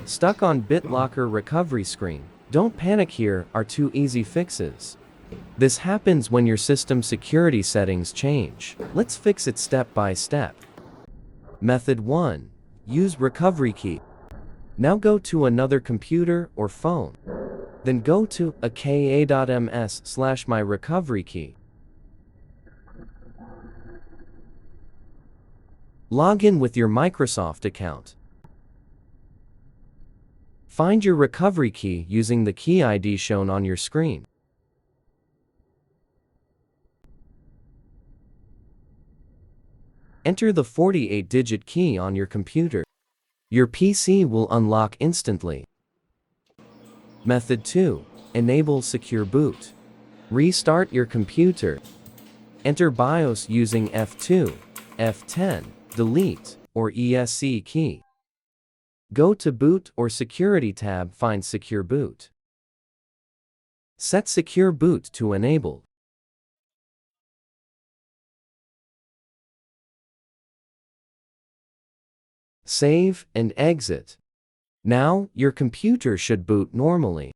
Stuck on Bitlocker recovery screen? Don't panic, here are 2 easy fixes. This happens when your system security settings change. Let's fix it step by step. Method 1. Use recovery key. Now go to another computer or phone. Then go to aka.ms/myrecoverykey. Log in with your Microsoft account. Find your recovery key using the key ID shown on your screen. Enter the 48-digit key on your computer. Your PC will unlock instantly. Method 2. Enable secure boot. Restart your computer. Enter BIOS using F2, F10, delete, or ESC key. Go to Boot or Security tab, find Secure Boot. Set Secure Boot to Enabled. Save and exit. Now, your computer should boot normally.